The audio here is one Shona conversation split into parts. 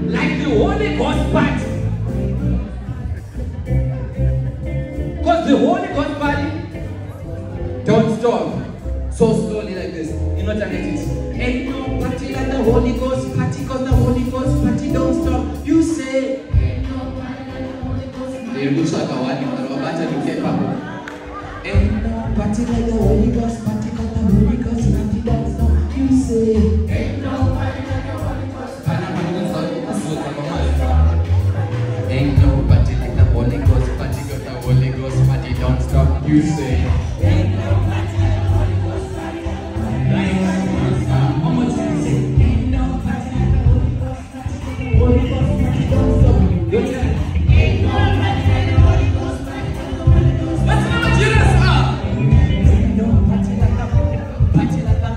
like the Holy Ghost party. Because the Holy Ghost party don't stop so slowly like this. You know what I mean? Ain't no party like the Holy Ghost party, because the Holy Ghost party don't stop. You say, ain't no party like the Holy Ghost party. Ain't no party like the Holy Ghost party, because the Holy Ghost party don't stop. You say, ain't no party like the Holy Ghost party. Ain't no party like the Holy Ghost party, because the Holy Ghost party don't stop. You say, ain't no party like the Holy Ghost party. One more time, say, ain't no party like the Holy Ghost party, because the Holy Ghost party don't stop. Your turn. Ain't no party like the Holy Ghost party, because the Holy Ghost party. What's the name of Jesus? Ain't no party like the party like the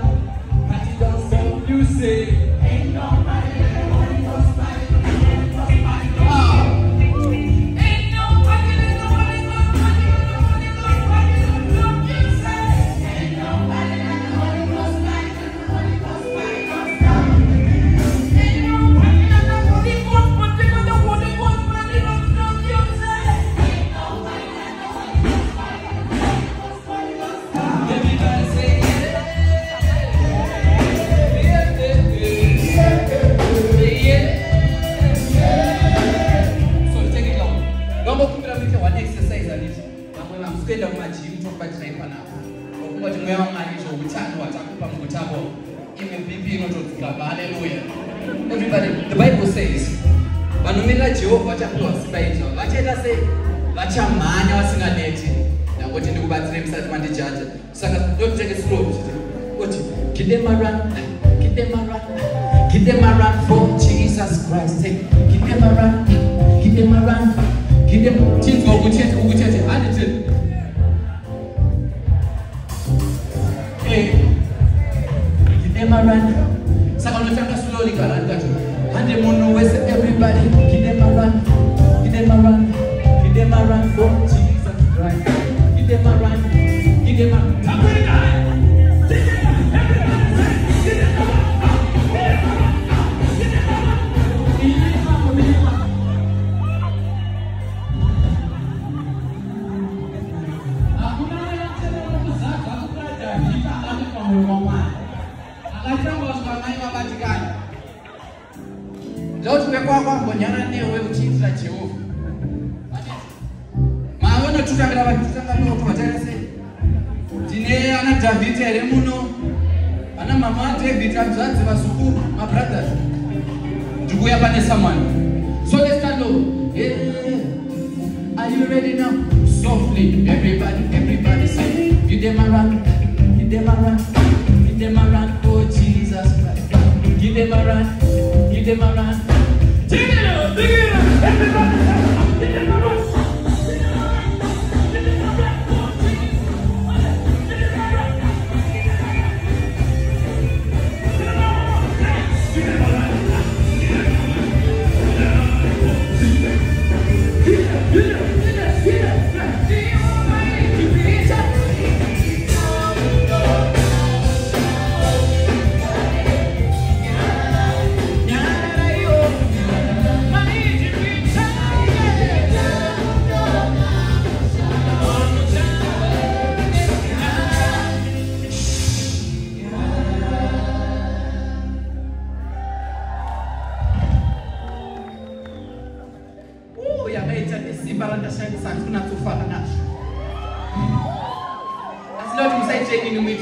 party don't stop. You say, ain't no party like the Holy Ghost party, because the Holy Ghost party don't stop. Ain't no party like the Holy Ghost party, because the Holy Ghost party don't stop. You say, ain't no party like the Holy Ghost party, because the Holy Ghost party don't stop. Ain't no party like the Holy Ghost party, because the Holy Ghost party don't stop. You say, ain't no party like the Holy Ghost party, because the Holy Ghost party don't stop. Everybody say, so take it down. Don't one exercise on it. I'm scared of my gym to fight right now. What you wear on my show, we chat what I'm going to hallelujah. Everybody, the Bible says, when you meet Jehovah, what you do, what you say, what you man, what's in a date. Now, what you do about them, start one judge. So, don't take it slow. What you give them a run, give them a run, give them a run for Jesus Christ. Give them a run, give them a run, give them change go change attitude. Hey, give them a run. So I'm going to slowly go and touch you. And the moon knows everybody. Give them a run, give them a run, give them a run for Jesus Christ. Give them a run, give them a run. Lord, we are going to Jehovah. Maona tutangala say. Dine ana David muno. Ana mama David abzanzi basuku, my brothers. Duguya bane someone. So let's start low. Are you ready now? Softly, everybody say, give them a run, give them a run, give them a run for Jesus Christ. Give them a run, give them a run. Dig it up, everybody say, give them a run.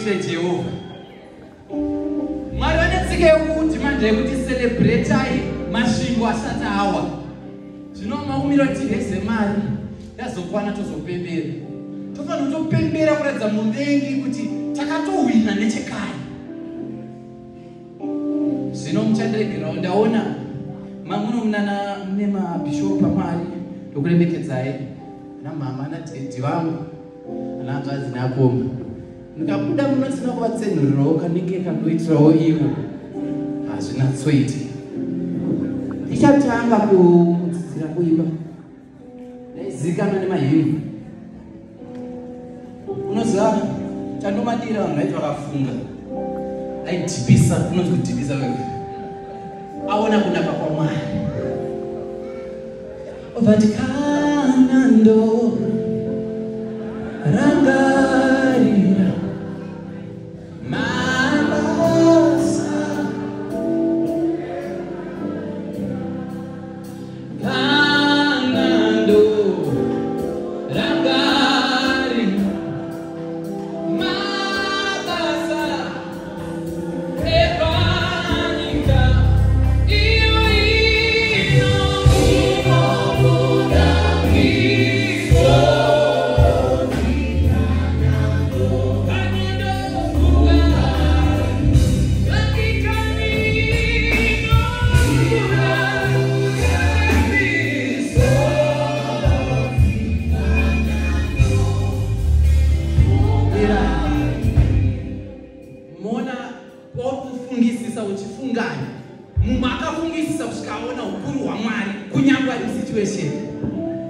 Jehovah. Marana tsike kuti manje kuti celebrate mashingo asati awa. Zvinoma umiro tigeze mari yazokwana tozopembera. Tofana topembera kuradza muvengi kuti takatowina nechekare. Zvino muchandiregera ndaona mamuno munana mune mabishop amari ndokuremekedzai na mama na tete vangu na hanzvadzi nakomba. Nikabuda muno sina kuvatsenurirawo kanenge kandoitirawo ivo hazvina tsoiti. Ndichatanga kudzidzira kuimba ndaizikanwa nemahini. Unoziva chandomadira vanhu vaiti vakafunga aidhibhisa, unonzi kudhibhisa wewe. aona kunapa kwa Mwari Vatikana ndo rangarira mabasa kana ndo rangarira mabasa epanika iyo muda iso uchifunganya mumakafungisisa kusikaona ukuru wa Mwari kunyangwa situation.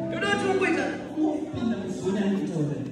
Ndio tungoita kupinda kuzuna nitore.